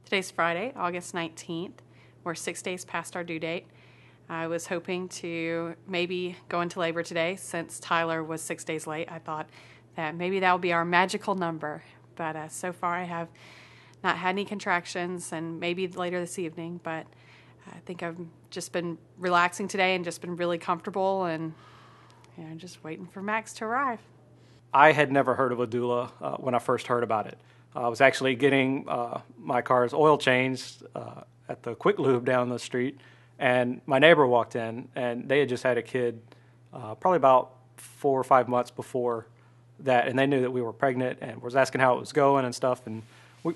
Today's Friday, August 19th. We're 6 days past our due date. I was hoping to maybe go into labor today since Tyler was 6 days late. I thought that maybe that would be our magical number. But so far I have not had any contractions, and maybe later this evening. But I think I've just been relaxing today and just been really comfortable and just waiting for Max to arrive. I had never heard of a doula when I first heard about it. I was actually getting my car's oil changed at the Quick Lube down the street, and my neighbor walked in, and they had just had a kid probably about 4 or 5 months before that, and they knew that we were pregnant and was asking how it was going and stuff, and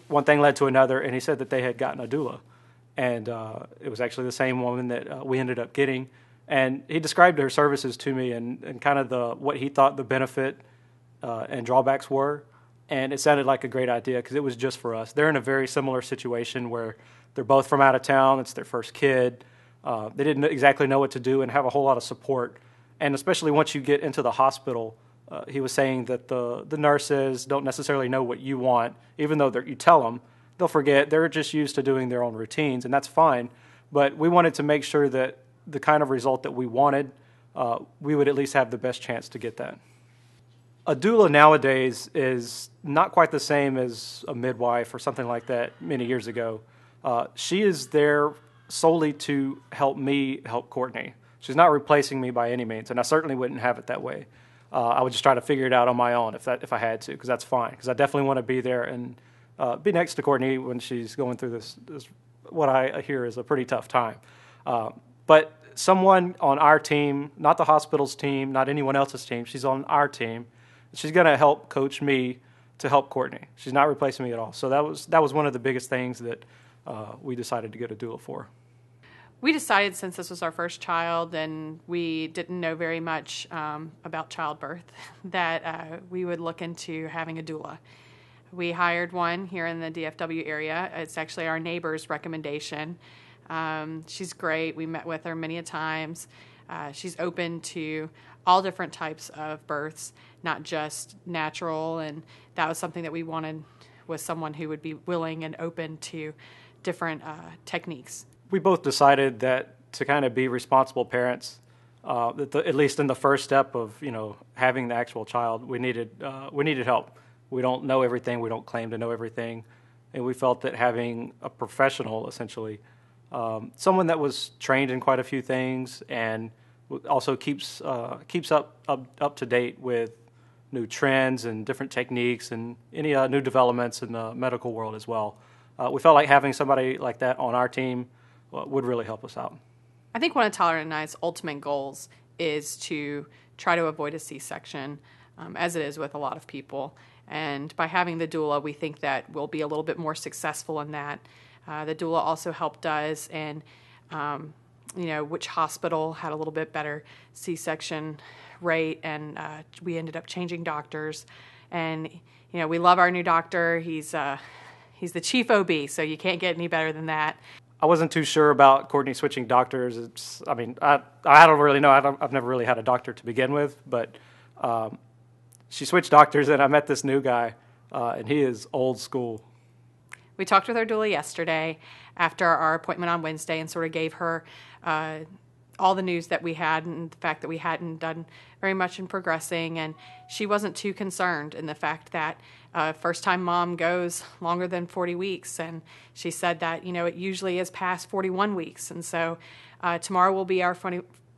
one thing led to another, and he said that they had gotten a doula, and it was actually the same woman that we ended up getting, and he described her services to me and kind of what he thought the benefit and drawbacks were, and it sounded like a great idea because it was just for us. They're in a very similar situation where they're both from out of town. It's their first kid. They didn't exactly know what to do and have a whole lot of support. And especially once you get into the hospital, he was saying that the nurses don't necessarily know what you want. Even though you tell them, they'll forget. They're just used to doing their own routines, and that's fine. But we wanted to make sure that the kind of result that we wanted, we would at least have the best chance to get that. A doula nowadays is not quite the same as a midwife or something like that many years ago. She is there solely to help me help Courtney. She's not replacing me by any means, and I certainly wouldn't have it that way. I would just try to figure it out on my own if I had to, because that's fine. Because I definitely want to be there and be next to Courtney when she's going through this what I hear is a pretty tough time. But someone on our team, not the hospital's team, not anyone else's team, she's on our team. She's going to help coach me to help Courtney. She's not replacing me at all. So that was one of the biggest things that we decided to get a doula for. We decided, since this was our first child and we didn't know very much about childbirth, that we would look into having a doula. We hired one here in the DFW area. It's actually our neighbor's recommendation. She's great. We met with her many a times. She's open to all different types of births, not just natural, and that was something that we wanted, was someone who would be willing and open to different techniques. We both decided that to kind of be responsible parents, at least in the first step of having the actual child, we needed help. We don't know everything. We don't claim to know everything, and we felt that having a professional, essentially, someone that was trained in quite a few things and also keeps up to date with new trends and different techniques and any new developments in the medical world as well. We felt like having somebody like that on our team would really help us out. I think one of Tyler and I's ultimate goals is to try to avoid a C-section, as it is with a lot of people. And by having the doula, we think that we'll be a little bit more successful in that. The doula also helped us in which hospital had a little bit better C-section rate, and we ended up changing doctors. And we love our new doctor. He's the chief OB, so you can't get any better than that. I wasn't too sure about Courtney switching doctors. I don't really know. I've never really had a doctor to begin with, but she switched doctors, and I met this new guy, and he is old school. We talked with our doula yesterday after our appointment on Wednesday and sort of gave her all the news that we had and the fact that we hadn't done very much in progressing, and she wasn't too concerned in the fact that first-time mom goes longer than 40 weeks, and she said that it usually is past 41 weeks, and so tomorrow will be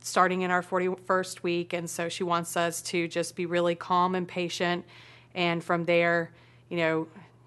starting in our 41st week, and so she wants us to just be really calm and patient, and from there,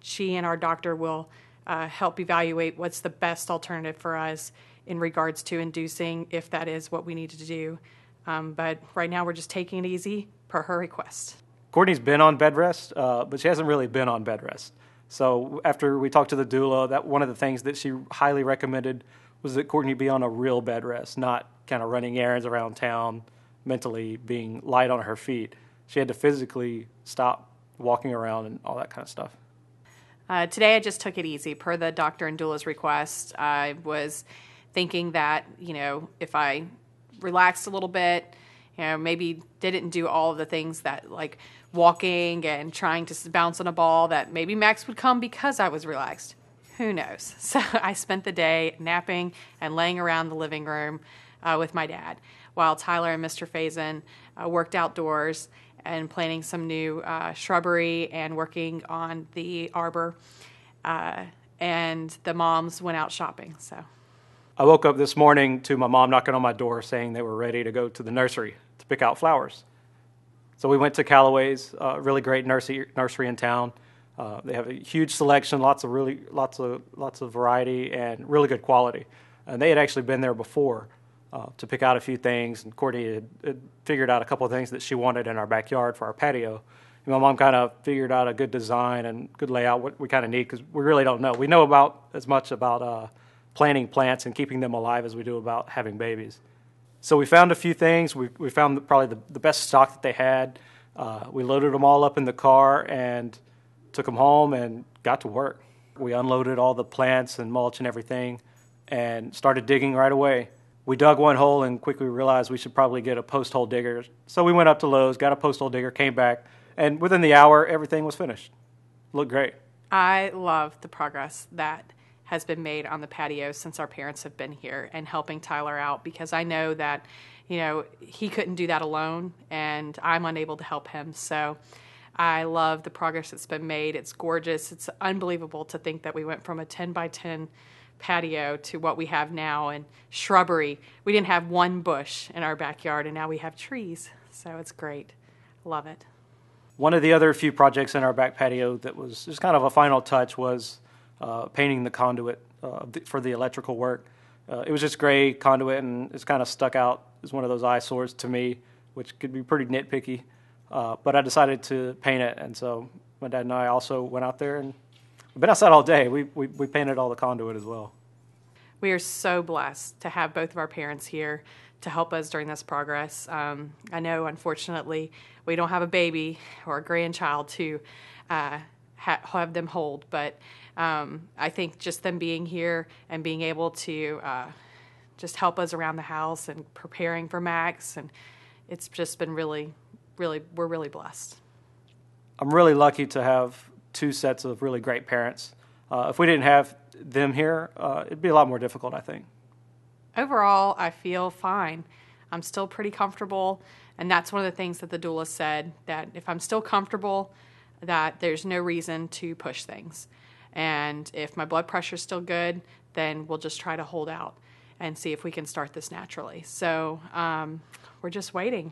she and our doctor will help evaluate what's the best alternative for us in regards to inducing, if that is what we need to do. But right now we're just taking it easy per her request. Courtney's been on bed rest, but she hasn't really been on bed rest. So after we talked to the doula, that one of the things that she highly recommended was that Courtney be on a real bed rest, not kind of running errands around town, mentally being light on her feet. She had to physically stop walking around and all that kind of stuff. Today I just took it easy per the doctor and doula's request. I was thinking that, if I relaxed a little bit, maybe didn't do all of the things that, like walking and trying to bounce on a ball, that maybe Max would come because I was relaxed. Who knows? So I spent the day napping and laying around the living room with my dad, while Tyler and Mr. Faison worked outdoors and planting some new shrubbery and working on the arbor. And the moms went out shopping. So I woke up this morning to my mom knocking on my door saying they were ready to go to the nursery to pick out flowers. So we went to Callaway's, a really great nursery in town. They have a huge selection, lots of variety, and really good quality. And they had actually been there before to pick out a few things, and Courtney had figured out a couple of things that she wanted in our backyard for our patio. And my mom kind of figured out a good design and good layout, what we kind of need, because we really don't know. We know about as much about planting plants and keeping them alive as we do about having babies. So we found a few things. We found probably the best stock that they had. We loaded them all up in the car and took them home and got to work. We unloaded all the plants and mulch and everything and started digging right away. We dug one hole and quickly realized we should probably get a post hole digger. So we went up to Lowe's, got a post hole digger, came back, and within the hour, everything was finished. Looked great. I love the progress that has been made on the patio since our parents have been here and helping Tyler out, because I know that, he couldn't do that alone and I'm unable to help him. So I love the progress that's been made. It's gorgeous. It's unbelievable to think that we went from a 10 by 10 patio to what we have now, and shrubbery. We didn't have one bush in our backyard and now we have trees. So it's great. Love it. One of the other few projects in our back patio that was just kind of a final touch was painting the conduit for the electrical work. It was just gray conduit, and it's kind of stuck out as one of those eyesores to me, which could be pretty nitpicky. But I decided to paint it, and so my dad and I also went out there, and we've been outside all day. We painted all the conduit as well. We are so blessed to have both of our parents here to help us during this progress. I know, unfortunately, we don't have a baby or a grandchild to have them hold, but I think just them being here and being able to just help us around the house and preparing for Max, and it's just been really, we're really blessed. I'm really lucky to have two sets of really great parents. If we didn't have them here, it'd be a lot more difficult, I think. Overall, I feel fine. I'm still pretty comfortable, and that's one of the things that the doula said, that if I'm still comfortable, that there's no reason to push things. And if my blood pressure's still good, then we'll just try to hold out and see if we can start this naturally. So we're just waiting.